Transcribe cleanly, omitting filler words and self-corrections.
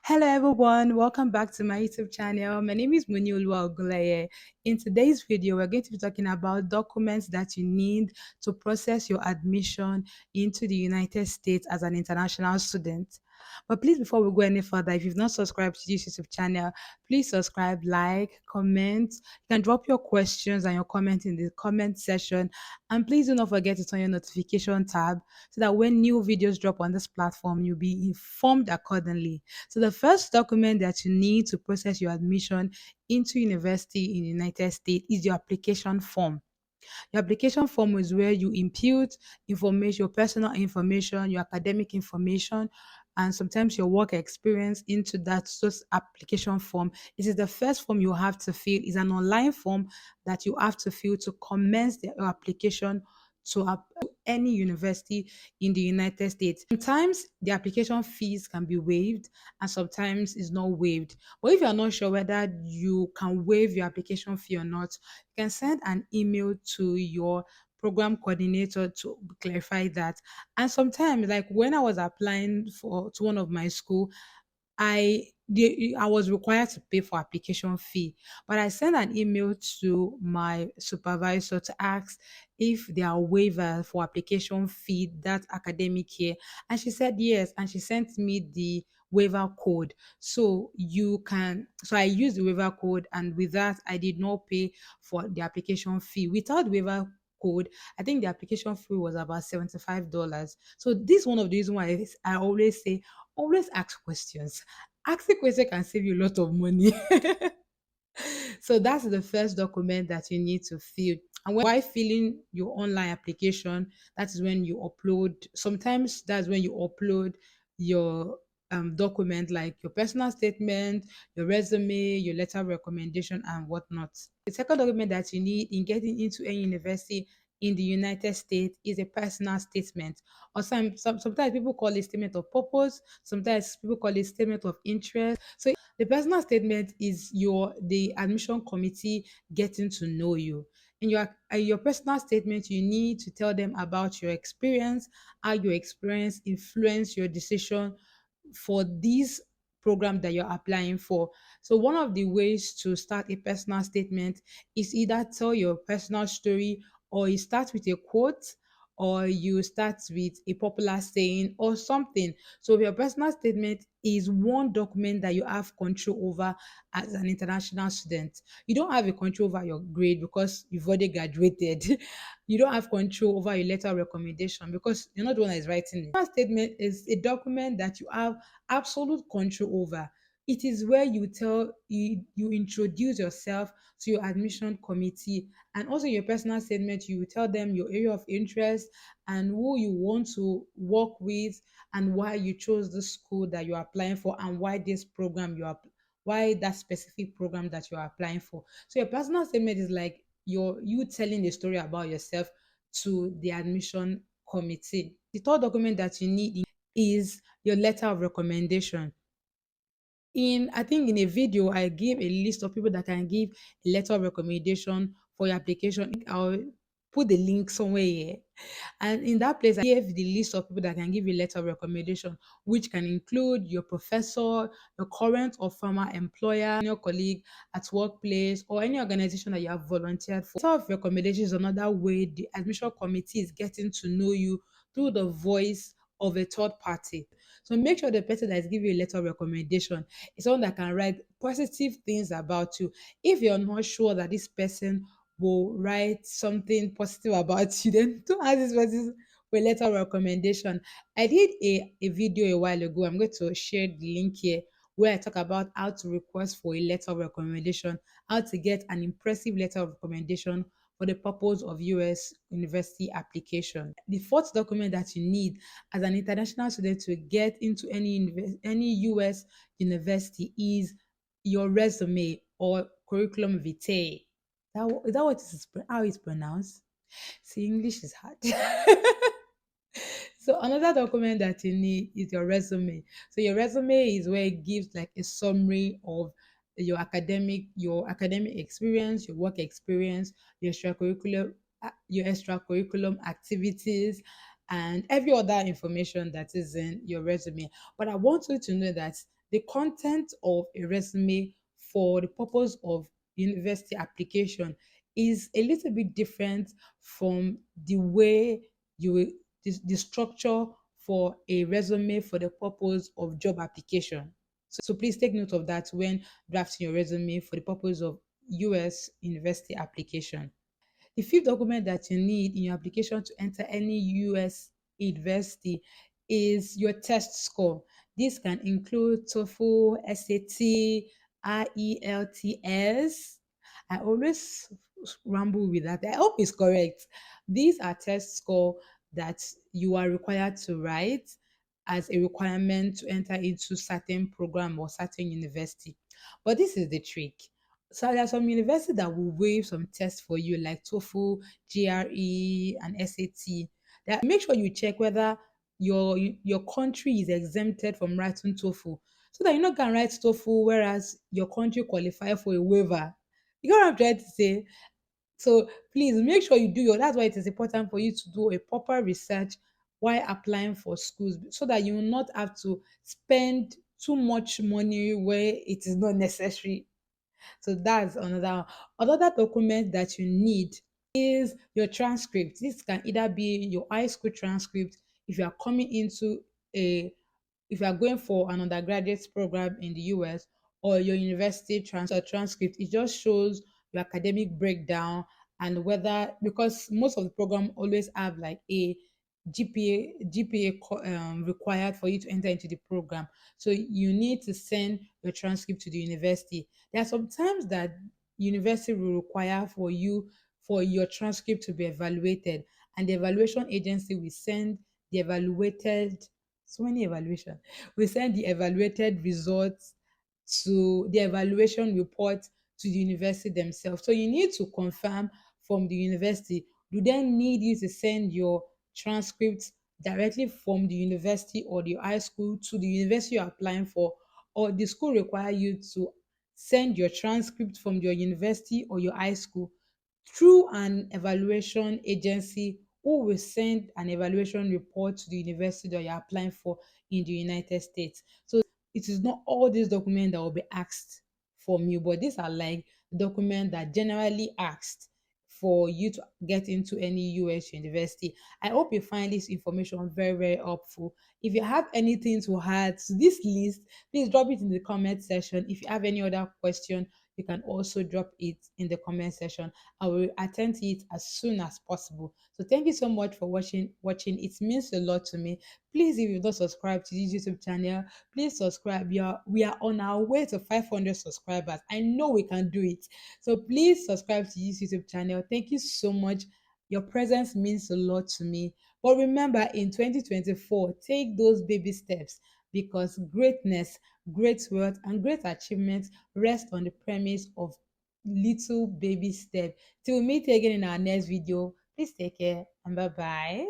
Hello everyone, welcome back to my YouTube channel. My name is Muniolua Oguleye. In today's video, we're going to be talking about documents that you need to process your admission into the United States as an international student. But please, before we go any further, if you've not subscribed to this YouTube channel, please subscribe, like, comment. You can drop your questions and your comment in the comment section. And please do not forget to turn your notification tab so that when new videos drop on this platform, you'll be informed accordingly. So the first document that you need to process your admission into university in the United States is your application form. Your application form is where you input information, your personal information, your academic information, and sometimes your work experience into that just application form. It is the first form you have to fill. It's an online form that you have to fill to commence your application to any university in the United States. Sometimes the application fees can be waived and sometimes it's not waived. But if you're not sure whether you can waive your application fee or not, you can send an email to your program coordinator to clarify that. And sometimes, like when I was applying for to one of my school, I was required to pay for application fee, but I sent an email to my supervisor to ask if there are waivers for application fee that academic year, and she said yes, and she sent me the waiver code. So I used the waiver code, and with that, I did not pay for the application fee. Without the waiver code, I think the application fee was about $75. So this is one of the reasons why I always say always ask questions. Asking question can save you a lot of money. So that's the first document that you need to fill. And while filling your online application, that is when you upload. Sometimes that's when you upload your document like your personal statement, your resume, your letter of recommendation, and whatnot. The second document that you need in getting into any university in the United States is a personal statement. Or sometimes people call it statement of purpose, sometimes people call it statement of interest. So the personal statement is the admission committee getting to know you. In your personal statement, you need to tell them about your experience, how your experience influenced your decision for this program that you're applying for. So one of the ways to start a personal statement is either tell your personal story, or you start with a quote, or you start with a popular saying or something. So your personal statement is one document that you have control over as an international student. You don't have a control over your grade because you've already graduated. You don't have control over your letter of recommendation because you're not the one that is writing it. Personal statement is a document that you have absolute control over. It is where you introduce yourself to your admission committee, and also your personal statement you will tell them your area of interest and who you want to work with and why you chose the school that you're applying for and why that specific program that you're applying for. So your personal statement is like you telling a story about yourself to the admission committee. The third document that you need is your letter of recommendation. In I think in a video I gave a list of people that can give a letter of recommendation for your application. I'll put the link somewhere here. And in that place, I gave the list of people that can give you a letter of recommendation, which can include your professor, your current or former employer, your colleague at workplace, or any organization that you have volunteered for. Letter of recommendation is another way the admission committee is getting to know you through the voice of a third party. So make sure the person that is giving you a letter of recommendation is someone that can write positive things about you. If you're not sure that this person will write something positive about you, then don't ask this person for a letter of recommendation. I did a video a while ago. I'm going to share the link here where I talk about how to request for a letter of recommendation, how to get an impressive letter of recommendation for the purpose of US university application. The fourth document that you need as an international student to get into any US university is your resume or curriculum vitae. Is that what how it's pronounced? See, English is hard. So another document that you need is your resume. So your resume is where it gives like a summary of your academic experience, your work experience, your extracurriculum activities, and every other information that is in your resume. But I want you to know that The content of a resume for the purpose of university application is a little bit different from the way the structure for a resume for the purpose of job application. So please take note of that when drafting your resume for the purpose of US university application. The fifth document that you need in your application to enter any US university is your test score. This can include TOEFL, SAT, IELTS. I always ramble with that. I hope it's correct. These are test score that you are required to write as a requirement to enter into certain program or certain university. But this is the trick. So there are some universities that will waive some tests for you, like TOEFL, GRE, and SAT. That make sure you check whether your country is exempted from writing TOEFL, so that you're not gonna write TOEFL whereas your country qualify for a waiver. You know what I'm trying to say? So please make sure you do your. That's why it is important for you to do a proper research while applying for schools, so that you will not have to spend too much money where it is not necessary. So that's another document that you need is your transcript. This can either be your high school transcript if you are coming into a if you are going for an undergraduate program in the US, or your university transcript. It just shows your academic breakdown and whether, because most of the program always have like a GPA required for you to enter into the program. So you need to send your transcript to the university. There are some times that university will require for you for your transcript to be evaluated, and the evaluation agency will send the evaluated so many evaluation. We send the evaluated results to the evaluation report to the university themselves. So you need to confirm from the university. Do they need you to send your transcripts directly from the university or the high school to the university you're applying for, or the school require you to send your transcript from your university or your high school through an evaluation agency who will send an evaluation report to the university that you're applying for in the United States. So it is not all these documents that will be asked from you, but these are like documents that generally asked for you to get into any US university. I hope you find this information very, very helpful. If you have anything to add to this list, please drop it in the comment section. If you have any other question, you can also drop it in the comment section. I will attend to it as soon as possible. So thank you so much for watching. It means a lot to me. Please, if you've not subscribed to this YouTube channel, please subscribe. We are on our way to 500 subscribers. I know we can do it. So please subscribe to this YouTube channel. Thank you so much. Your presence means a lot to me. But remember, in 2024, take those baby steps, because greatness, great wealth, and great achievements rest on the premise of little baby step. Till we meet again in our next video, please take care and bye bye.